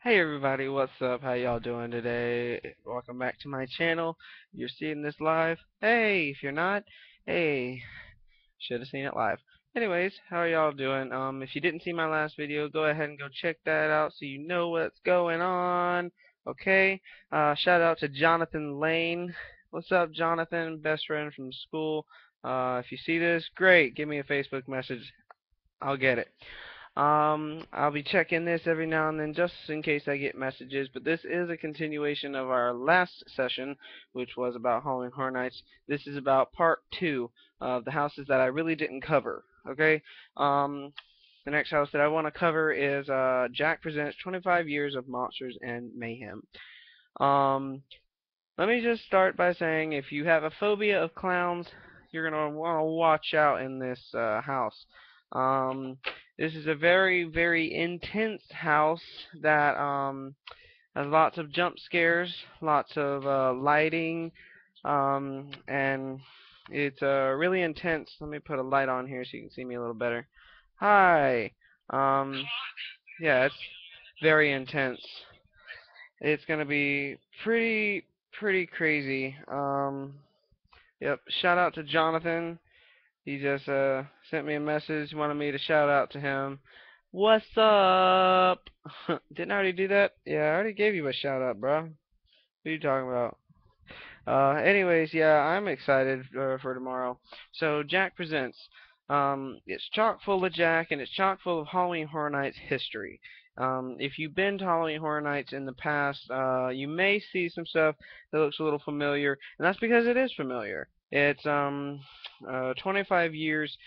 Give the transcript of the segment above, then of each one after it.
Hey everybody, what's up? How y'all doing today? Welcome back to my channel. You're seeing this live. Hey, if you're not, hey, should have seen it live. Anyways, how are y'all doing? If you didn't see my last video, go ahead and go check that out so you know what's going on. Okay? Shout out to Jonathan Lane. What's up, Jonathan? Best friend from school. If you see this, great. Give me a Facebook message. I'll get it. I'll be checking this every now and then just in case I get messages, but this is a continuation of our last session, which was about Halloween Horror Nights. This is about part two of the houses that I really didn't cover. Okay? Um, the next house that I want to cover is Jack Presents 25 Years of Monsters and Mayhem. Um, Let me just start by saying if you have a phobia of clowns, you're going to want to watch out in this house. Um, this is a very, very intense house that has lots of jump scares, lots of lighting, and it's really intense. Let me put a light on here so you can see me a little better. Hi. Um, yeah, it's very intense. It's gonna be pretty crazy. Yep. Shout out to Jonathan. He just sent me a message, wanted me to shout out to him. What's up? Didn't I already do that? Yeah, I already gave you a shout out, bro. What are you talking about? Anyways, yeah, I'm excited for tomorrow. So Jack Presents. It's chock full of Jack, and it's chock full of Halloween Horror Nights history. If you've been to Halloween Horror Nights in the past, you may see some stuff that looks a little familiar, and that's because it is familiar. It's 25 years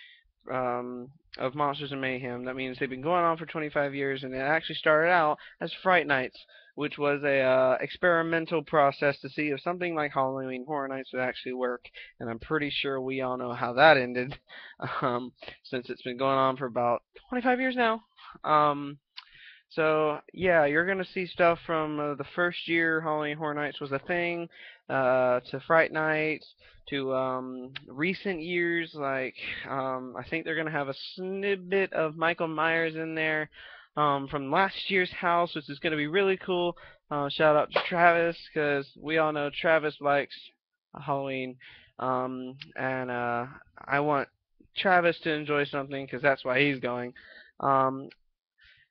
um, of Monsters and Mayhem. That means they've been going on for 25 years, and it actually started out as Fright Nights, which was a experimental process to see if something like Halloween Horror Nights would actually work. And I'm pretty sure we all know how that ended, um, since it's been going on for about 25 years now. Um, so yeah, you're gonna see stuff from the first year Halloween Horror Nights was a thing, to Fright Nights, to recent years like I think they're gonna have a snippet of Michael Myers in there, from last year's house, which is gonna be really cool. Shout out to Travis because we all know Travis likes Halloween, and I want Travis to enjoy something because that's why he's going. Um,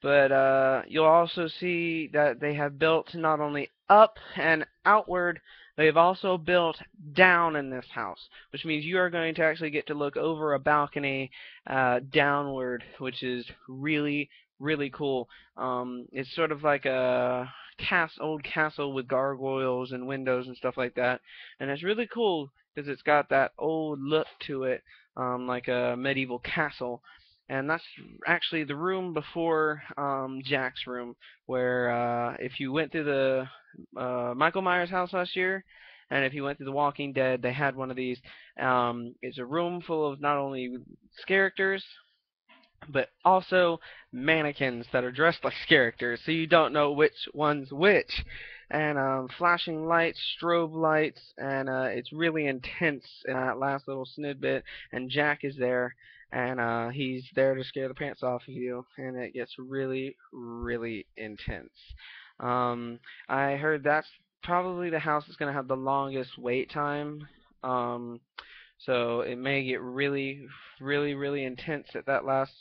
but you'll also see that they have built not only up and outward, they've also built down in this house, which means you are going to actually get to look over a balcony downward, which is really, really cool. It's sort of like a old castle with gargoyles and windows and stuff like that, and it's really cool because it's got that old look to it, like a medieval castle. And that's actually the room before Jack's room, where if you went through the Michael Myers house last year, and if you went through The Walking Dead, they had one of these. It's a room full of not only characters, but also mannequins that are dressed like characters, so you don't know which one's which. And flashing lights, strobe lights, and it's really intense in that last little snippet. And Jack is there, and he's there to scare the pants off of you, and it gets really, really intense. Um, I heard that's probably the house that's gonna have the longest wait time. Um, so it may get really, really, really intense at that last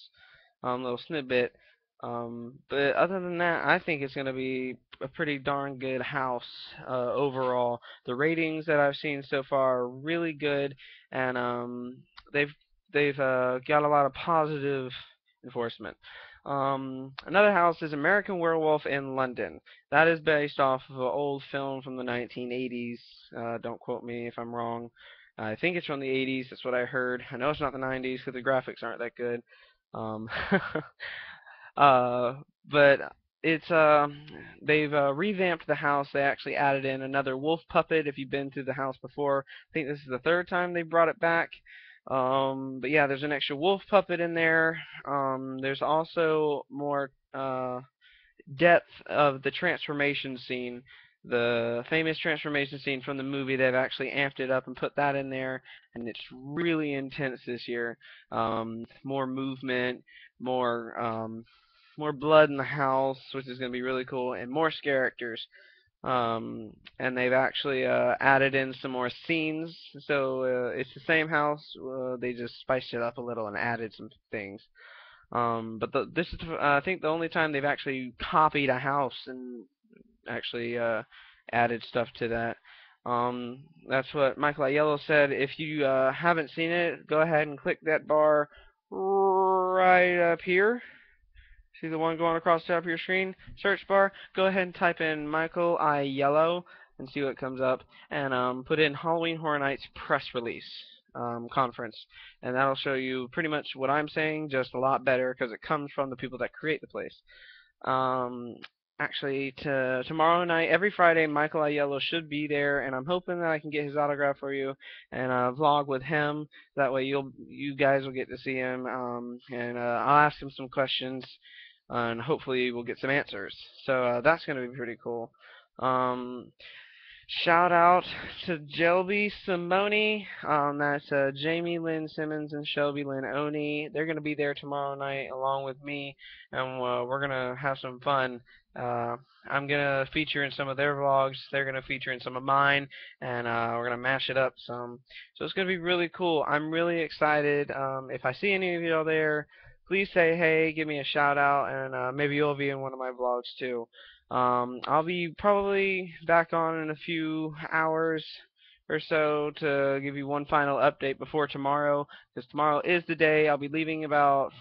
little snippet. But other than that, I think it's going to be a pretty darn good house overall. The ratings that I've seen so far are really good, and they've they've got a lot of positive enforcement. Another house is American Werewolf in London. That is based off of an old film from the 1980s. Don't quote me if I'm wrong. I think it's from the 80s. That's what I heard. I know it's not the 90s because the graphics aren't that good. Um, uh, but it's they've revamped the house. They actually added in another wolf puppet. If you've been to the house before, I think this is the third time they brought it back. But yeah, there's an extra wolf puppet in there. There's also more depth of the transformation scene. The famous transformation scene from the movie, they've actually amped it up and put that in there, and it's really intense this year. More movement, more more blood in the house, which is going to be really cool, and more characters. And they've actually added in some more scenes. So it's the same house. They just spiced it up a little and added some things. But this is, I think, the only time they've actually copied a house and actually added stuff to that. That's what Michael Aiello said. If you haven't seen it, go ahead and click that bar right up here. See the one going across the top of your screen? Search bar. Go ahead and type in Michael Aiello and see what comes up. And put in Halloween Horror Nights press release conference. And that'll show you pretty much what I'm saying, just a lot better because it comes from the people that create the place. Actually, tomorrow night, every Friday, Michael Aiello should be there, and I'm hoping that I can get his autograph for you and vlog with him. That way, you guys will get to see him, and I'll ask him some questions, and hopefully we'll get some answers. So that's going to be pretty cool. Shout out to Jelby Simone. That's Jamie Lynn Simmons and Shelby Lynn Oni. They're going to be there tomorrow night along with me, and we're going to have some fun. I'm going to feature in some of their vlogs. They're going to feature in some of mine, and we're going to mash it up some. So it's going to be really cool. I'm really excited. If I see any of y'all there, please say hey, give me a shout out, and maybe you'll be in one of my vlogs too. I'll be probably back on in a few hours or so to give you one final update before tomorrow, because tomorrow is the day. I'll be leaving about,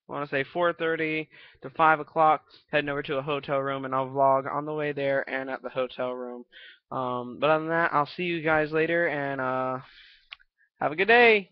I want to say 4:30 to 5 o'clock, heading over to a hotel room, and I'll vlog on the way there and at the hotel room. But other than that, I'll see you guys later, and have a good day.